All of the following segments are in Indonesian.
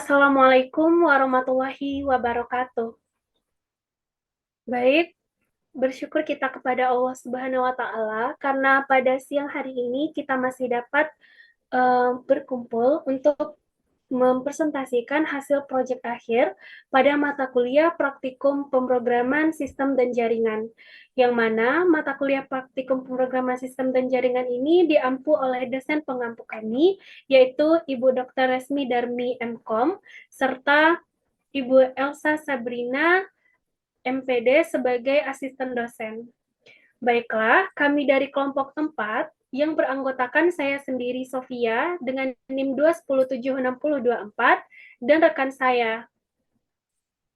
Assalamualaikum warahmatullahi wabarakatuh. Baik, bersyukur kita kepada Allah Subhanahu wa Ta'ala karena pada siang hari ini kita masih dapat berkumpul untuk mempresentasikan hasil proyek akhir pada mata kuliah praktikum pemrograman sistem dan jaringan, yang mana mata kuliah praktikum pemrograman sistem dan jaringan ini diampu oleh dosen pengampu kami, yaitu Ibu Dr. Resmi Darmi MKom, serta Ibu Elsa Sabrina MPD sebagai asisten dosen. Baiklah, kami dari kelompok 4 yang beranggotakan saya sendiri Sofia dengan NIM 2107024 dan rekan saya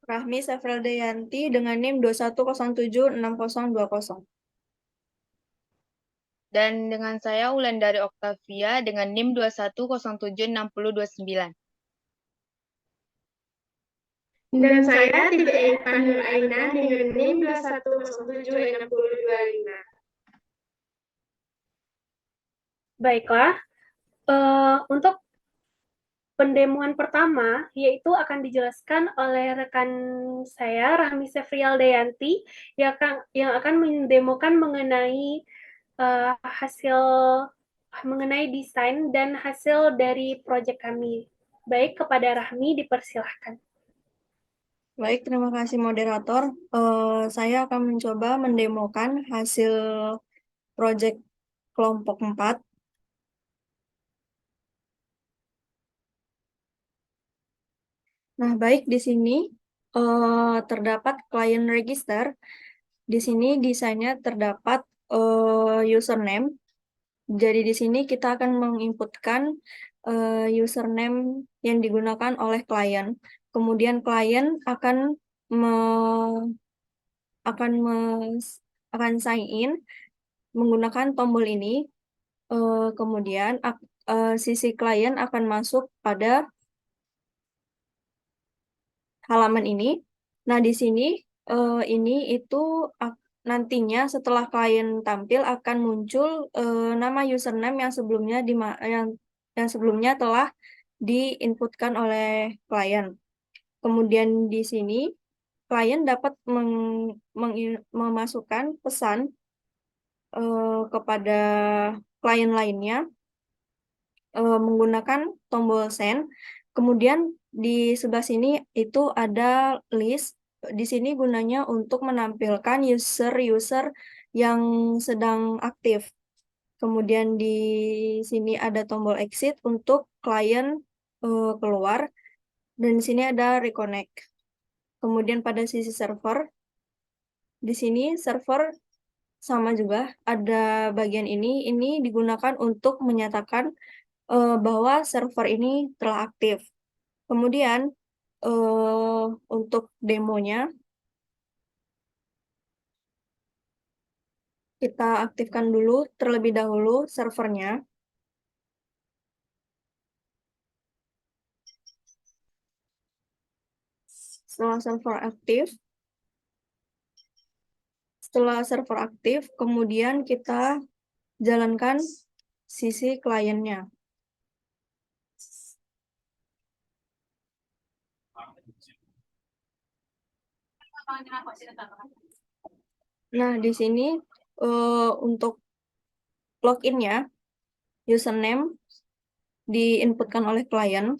Rahmi Safraldayanti dengan NIM 21076020. Dan dengan saya Wulandari Oktavia dengan NIM 21076029. Dan saya Titi Intan Nur Aina dengan NIM 21076025. Baiklah, untuk pendemuan pertama yaitu akan dijelaskan oleh rekan saya Rahmi Sefrialdayanti yang akan mendemokan mengenai hasil mengenai desain dan hasil dari proyek kami. Baik, kepada Rahmi dipersilahkan. Baik, terima kasih moderator. Saya akan mencoba mendemokan hasil proyek kelompok 4. Nah, baik, di sini terdapat client register. Di sini desainnya terdapat username. Jadi di sini kita akan menginputkan username yang digunakan oleh klien. Kemudian klien akan me, akan me, akan sign in menggunakan tombol ini. Kemudian sisi klien akan masuk pada halaman ini. Nah, di sini ini itu nantinya setelah klien tampil akan muncul nama username yang sebelumnya telah diinputkan oleh klien. Kemudian di sini klien dapat memasukkan pesan kepada klien lainnya menggunakan tombol send. Kemudian di sebelah sini itu ada list. Di sini gunanya untuk menampilkan user-user yang sedang aktif. Kemudian di sini ada tombol exit untuk klien keluar. Dan di sini ada reconnect. Kemudian pada sisi server, di sini server sama juga ada bagian ini digunakan untuk menyatakan bahwa server ini telah aktif. Kemudian untuk demonya kita aktifkan dulu terlebih dahulu servernya. Setelah server aktif, kemudian kita jalankan sisi kliennya. Nah, di sini untuk login-nya, username diinputkan oleh klien,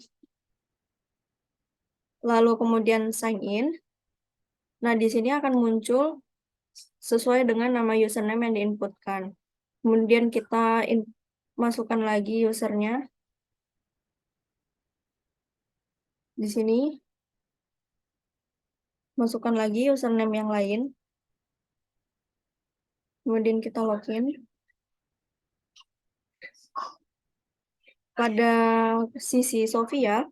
lalu kemudian sign in. Nah, di sini akan muncul sesuai dengan nama username yang diinputkan. Kemudian kita masukkan lagi usernya. Di sini masukkan lagi username yang lain. Kemudian kita login. Pada sisi Sofia,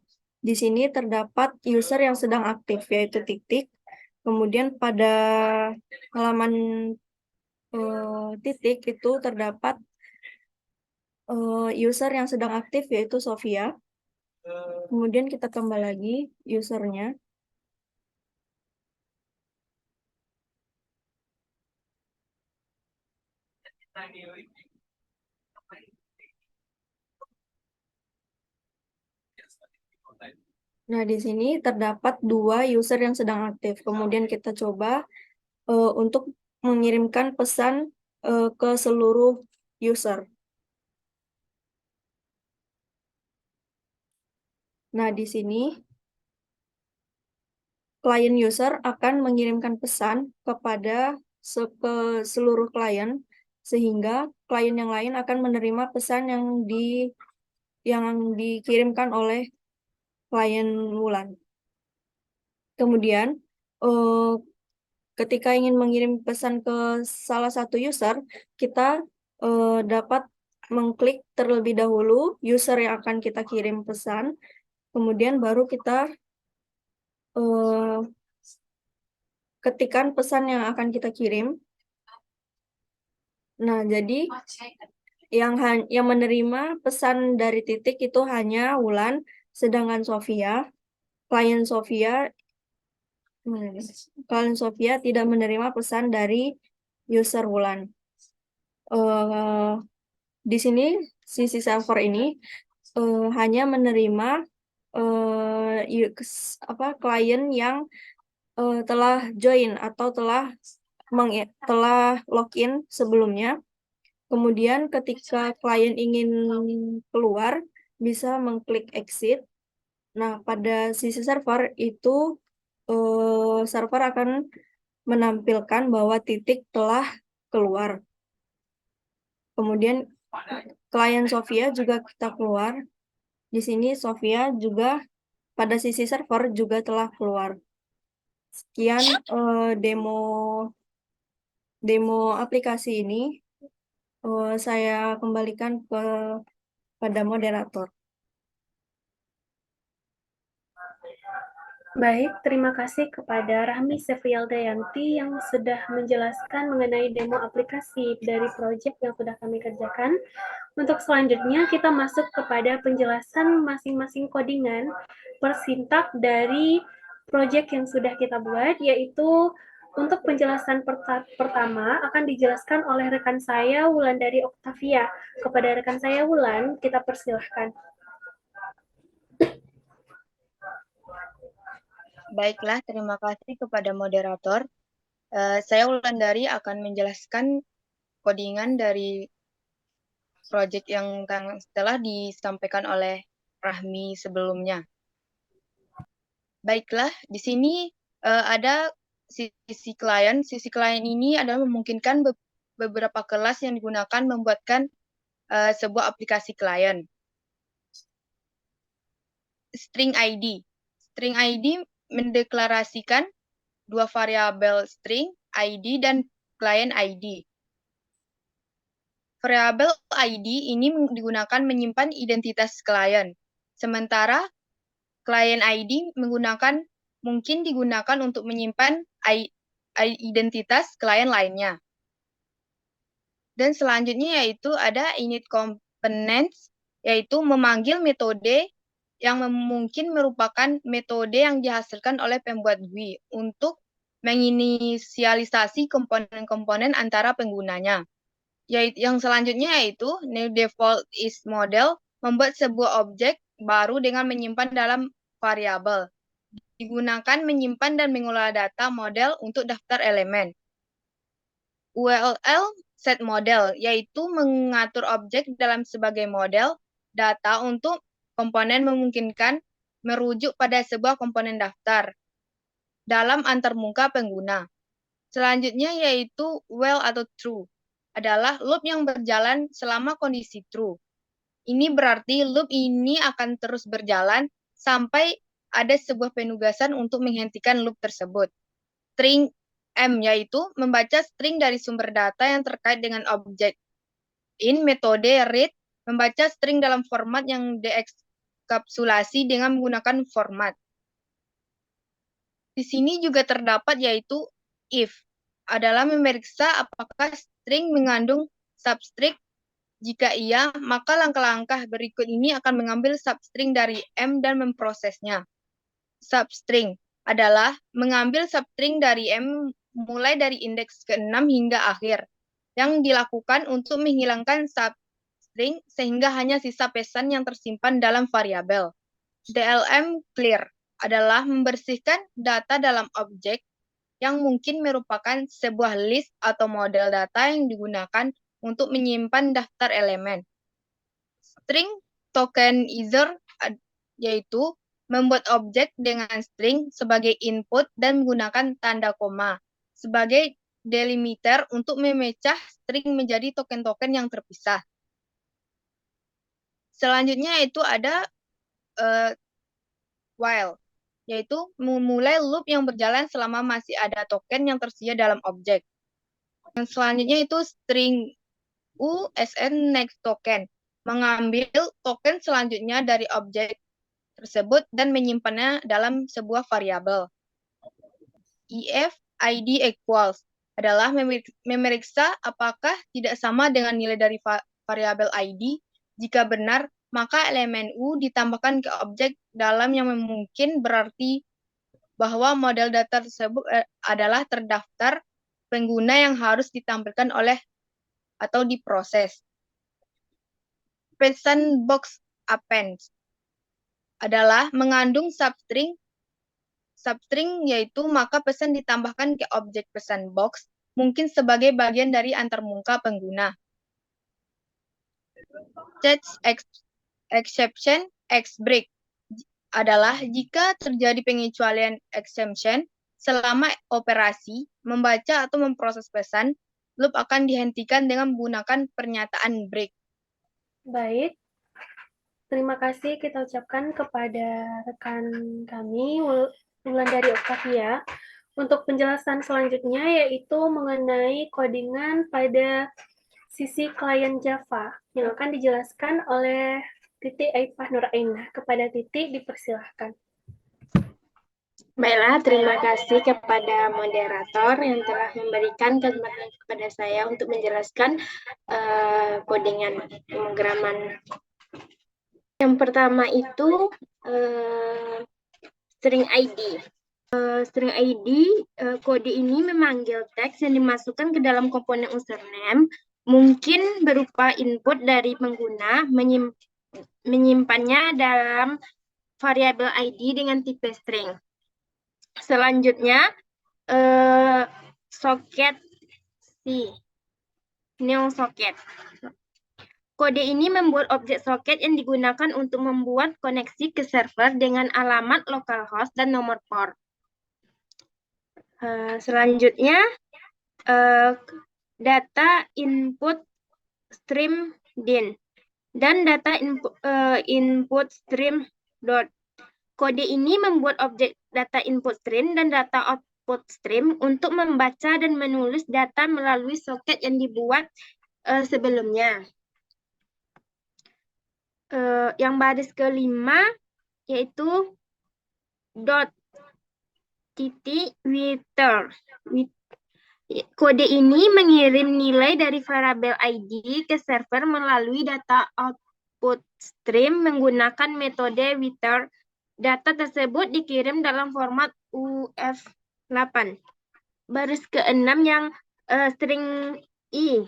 di sini terdapat user yang sedang aktif, yaitu titik. Kemudian pada halaman titik itu terdapat user yang sedang aktif, yaitu Sofia. Kemudian kita tambah lagi usernya. Nah, di sini terdapat 2 user yang sedang aktif. Kemudian kita coba untuk mengirimkan pesan ke seluruh user. Nah, di sini klien user akan mengirimkan pesan ke seluruh klien, sehingga klien yang lain akan menerima pesan yang dikirimkan oleh klien Wulan. Kemudian, eh, ketika ingin mengirim pesan ke salah satu user, kita dapat mengklik terlebih dahulu user yang akan kita kirim pesan, kemudian baru kita eh, ketikkan pesan yang akan kita kirim. Nah, jadi yang menerima pesan dari Titik itu hanya Wulan, sedangkan klien Sofia, klien Sofia tidak menerima pesan dari user Wulan. eh di sini sisi server ini hanya menerima klien yang telah join atau telah login sebelumnya. Kemudian ketika klien ingin keluar, bisa mengklik exit. Nah, pada sisi server itu server akan menampilkan bahwa Titik telah keluar. Kemudian klien Sofia juga kita keluar. Di sini Sofia juga pada sisi server juga telah keluar. Sekian demo aplikasi ini. Saya kembalikan pada moderator. Baik, terima kasih kepada Rahmi Sefrialdayanti yang sudah menjelaskan mengenai demo aplikasi dari proyek yang sudah kami kerjakan. Untuk selanjutnya, kita masuk kepada penjelasan masing-masing codingan per sintak dari proyek yang sudah kita buat, yaitu untuk penjelasan pertama akan dijelaskan oleh rekan saya, Wulandari Octavia. Kepada rekan saya, Wulan, kita persilahkan. Baiklah, terima kasih kepada moderator. Saya Wulandari akan menjelaskan codingan dari proyek yang telah disampaikan oleh Rahmi sebelumnya. Baiklah, di sini ada sisi klien. Sisi klien ini adalah memungkinkan beberapa kelas yang digunakan membuatkan sebuah aplikasi klien. String ID. String ID mendeklarasikan 2 variabel string, ID, dan client ID. Variabel ID ini digunakan menyimpan identitas klien. Sementara client ID mungkin digunakan untuk menyimpan identitas klien lainnya. Dan selanjutnya yaitu ada init components, yaitu memanggil metode yang mungkin merupakan metode yang dihasilkan oleh pembuat GUI untuk menginisialisasi komponen-komponen antara penggunanya. Yang selanjutnya yaitu new default is model, membuat sebuah objek baru dengan menyimpan dalam variabel. Digunakan menyimpan dan mengolah data model untuk daftar elemen. ULL set model, yaitu mengatur objek dalam sebagai model data untuk komponen memungkinkan merujuk pada sebuah komponen daftar dalam antarmuka pengguna. Selanjutnya yaitu while atau true, adalah loop yang berjalan selama kondisi true. Ini berarti loop ini akan terus berjalan sampai ada sebuah penugasan untuk menghentikan loop tersebut. String M yaitu membaca string dari sumber data yang terkait dengan objek. In metode read membaca string dalam format yang diekapsulasi dengan menggunakan format. Di sini juga terdapat yaitu if, adalah memeriksa apakah string mengandung substring. Jika iya, maka langkah-langkah berikut ini akan mengambil substring dari M dan memprosesnya. Substring adalah mengambil substring dari M mulai dari indeks ke-6 hingga akhir, yang dilakukan untuk menghilangkan substring sehingga hanya sisa pesan yang tersimpan dalam variabel. DLM clear adalah membersihkan data dalam objek yang mungkin merupakan sebuah list atau model data yang digunakan untuk menyimpan daftar elemen. String tokenizer yaitu membuat objek dengan string sebagai input dan menggunakan tanda koma sebagai delimiter untuk memecah string menjadi token-token yang terpisah. Selanjutnya itu ada while, yaitu memulai loop yang berjalan selama masih ada token yang tersedia dalam objek. Yang selanjutnya itu string USN next token, mengambil token selanjutnya dari objek tersebut dan menyimpannya dalam sebuah variabel. If ID equals adalah memeriksa apakah tidak sama dengan nilai dari variabel ID. Jika benar, maka elemen U ditambahkan ke objek dalam yang mungkin berarti bahwa model data tersebut adalah terdaftar pengguna yang harus ditampilkan oleh atau diproses. Pesan box append adalah mengandung substring yaitu maka pesan ditambahkan ke objek pesan box mungkin sebagai bagian dari antarmuka pengguna. Catch exception X break adalah jika terjadi pengecualian exemption selama operasi membaca atau memproses pesan, loop akan dihentikan dengan menggunakan pernyataan break. Baik, terima kasih kita ucapkan kepada rekan kami, Wulandari Octavia, untuk penjelasan selanjutnya yaitu mengenai codingan pada sisi klien Java yang akan dijelaskan oleh Titi Aipah Nurainah. Kepada Titi dipersilahkan. Baiklah, terima kasih kepada moderator yang telah memberikan kesempatan kepada saya untuk menjelaskan codingan pemrograman. Yang pertama itu string ID. String ID, kode ini memanggil teks yang dimasukkan ke dalam komponen username, mungkin berupa input dari pengguna, menyimpannya dalam variabel ID dengan tipe string. Selanjutnya, socket C, new socket. Kode ini membuat objek socket yang digunakan untuk membuat koneksi ke server dengan alamat localhost dan nomor port. Selanjutnya, data input stream din dan data input stream dot. Kode ini membuat objek data input stream dan data output stream untuk membaca dan menulis data melalui soket yang dibuat sebelumnya. Yang baris kelima yaitu dot titik writer. Kode ini mengirim nilai dari variabel ID ke server melalui data output stream menggunakan metode writer. Data tersebut dikirim dalam format UF8. Baris ke-6 yang string I.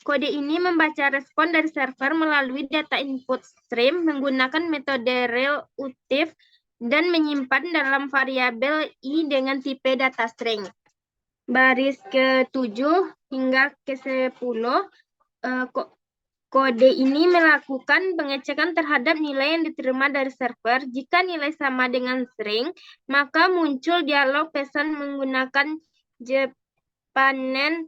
Kode ini membaca respon dari server melalui data input stream menggunakan metode relative dan menyimpan dalam variabel I dengan tipe data string. Baris ke-7 hingga ke-10, kode ini melakukan pengecekan terhadap nilai yang diterima dari server. Jika nilai sama dengan string, maka muncul dialog pesan menggunakan Japanen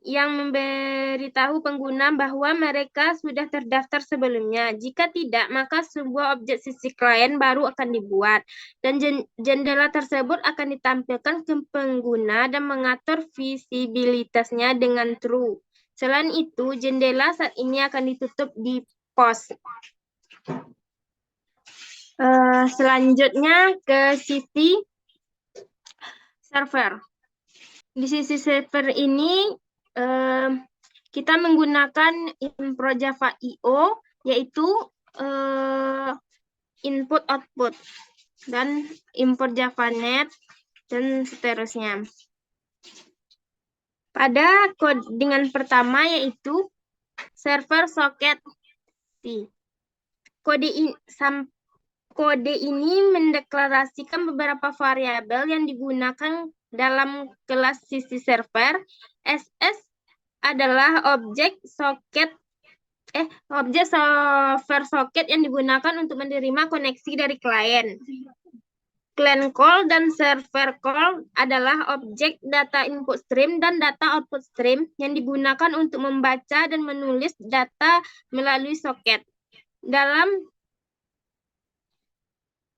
yang memberitahu pengguna bahwa mereka sudah terdaftar sebelumnya. Jika tidak, maka sebuah objek sisi klien baru akan dibuat, dan jendela tersebut akan ditampilkan ke pengguna dan mengatur visibilitasnya dengan true. Selain itu, jendela saat ini akan ditutup di post. Selanjutnya ke sisi server. Di sisi server ini kita menggunakan import Java IO, yaitu input output dan import JavaNet dan seterusnya. Pada codingan pertama yaitu server socket C. Kode kode ini mendeklarasikan beberapa variabel yang digunakan dalam kelas sisi server. SS adalah objek server socket yang digunakan untuk menerima koneksi dari klien. Client call dan server call adalah objek data input stream dan data output stream yang digunakan untuk membaca dan menulis data melalui soket.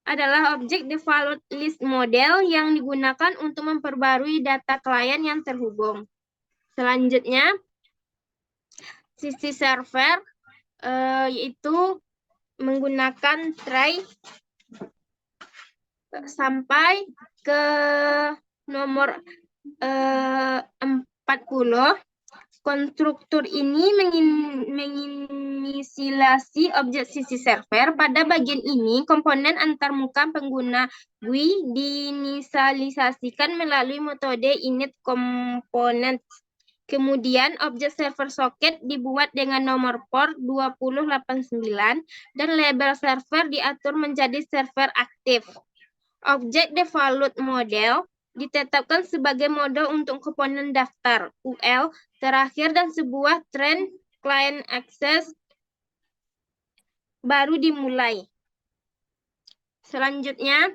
Adalah objek default list model yang digunakan untuk memperbarui data klien yang terhubung. Selanjutnya, sisi server yaitu menggunakan try sampai ke nomor 40. Konstruktur ini menginisiasi objek sisi server. Pada bagian ini, komponen antarmuka pengguna GUI diinisialisasikan melalui metode init component. Kemudian, objek server socket dibuat dengan nomor port 2089 dan label server diatur menjadi server aktif. Objek default model ditetapkan sebagai model untuk komponen daftar UL terakhir dan sebuah trend client access baru dimulai. Selanjutnya,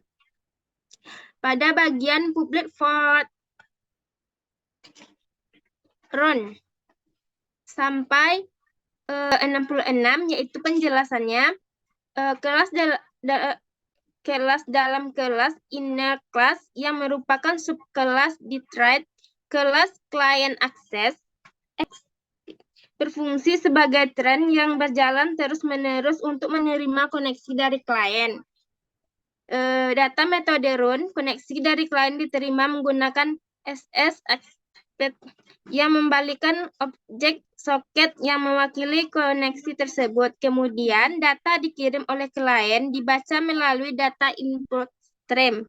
pada bagian public void run sampai 66 yaitu penjelasannya kelas dalam kelas inner class yang merupakan subkelas di thread kelas client access berfungsi sebagai trend yang berjalan terus-menerus untuk menerima koneksi dari klien. Data metode run, koneksi dari klien diterima menggunakan SS yang membalikkan objek soket yang mewakili koneksi tersebut. Kemudian, data dikirim oleh klien dibaca melalui data input stream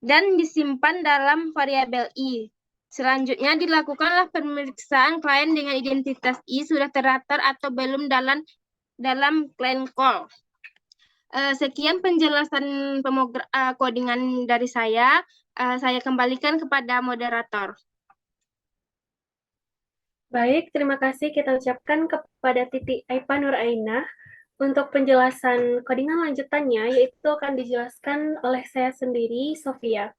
dan disimpan dalam variabel I. Selanjutnya, dilakukanlah pemeriksaan klien dengan identitas I sudah terdaftar atau belum dalam client call. Sekian penjelasan codingan dari saya. Saya kembalikan kepada moderator. Baik, terima kasih kita ucapkan kepada Titi Aipa Nurainah. Untuk penjelasan codingan lanjutannya, yaitu akan dijelaskan oleh saya sendiri, Sofia.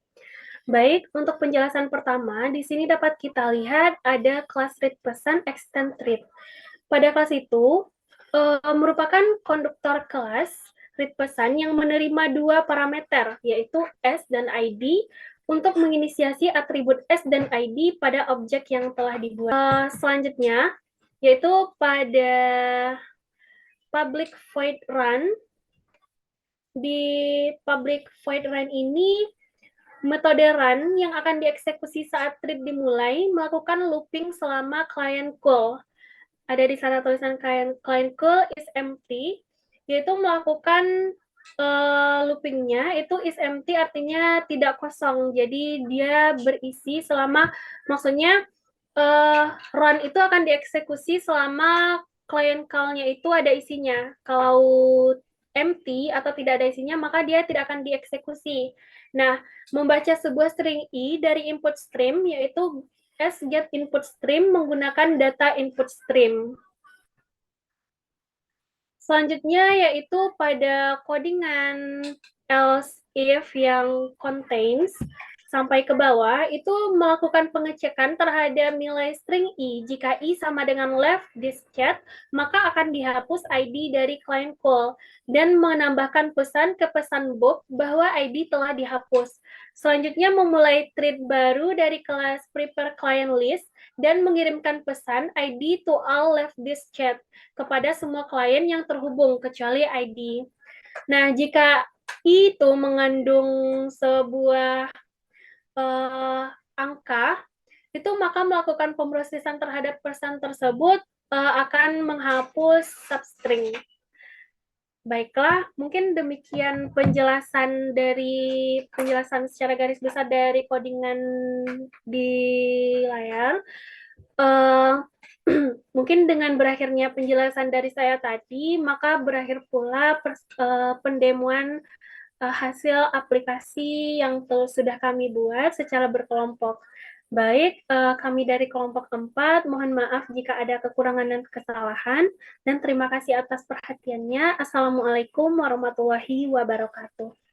Baik, untuk penjelasan pertama, di sini dapat kita lihat ada kelas read pesan extend read. Pada kelas itu, merupakan konduktor kelas read pesan yang menerima dua parameter, yaitu S dan ID, untuk menginisiasi atribut S dan ID pada objek yang telah dibuat. Selanjutnya, yaitu pada public void run. Di public void run ini, metode run yang akan dieksekusi saat read dimulai melakukan looping selama client call. Ada di sana tulisan client call is empty, yaitu melakukan loopingnya itu is empty artinya tidak kosong, jadi dia berisi selama, maksudnya run itu akan dieksekusi selama client call-nya itu ada isinya. Kalau empty atau tidak ada isinya, maka dia tidak akan dieksekusi. Nah, membaca sebuah string I dari input stream yaitu get input stream menggunakan data input stream. Selanjutnya yaitu pada codingan else if yang contains sampai ke bawah itu melakukan pengecekan terhadap nilai string I. Jika I sama dengan left this chat, maka akan dihapus ID dari client call dan menambahkan pesan ke pesan box bahwa ID telah dihapus. Selanjutnya memulai thread baru dari kelas prepare client list dan mengirimkan pesan ID to all left this chat kepada semua klien yang terhubung kecuali ID. Nah, jika I itu mengandung sebuah angka, itu maka melakukan pemrosesan terhadap pesan tersebut akan menghapus substring. Baiklah, mungkin demikian penjelasan secara garis besar dari codingan di layar. Mungkin dengan berakhirnya penjelasan dari saya tadi, maka berakhir pula pendemoan hasil aplikasi yang sudah kami buat secara berkelompok. Baik, kami dari kelompok 4, mohon maaf jika ada kekurangan dan kesalahan, dan terima kasih atas perhatiannya. Assalamualaikum warahmatullahi wabarakatuh.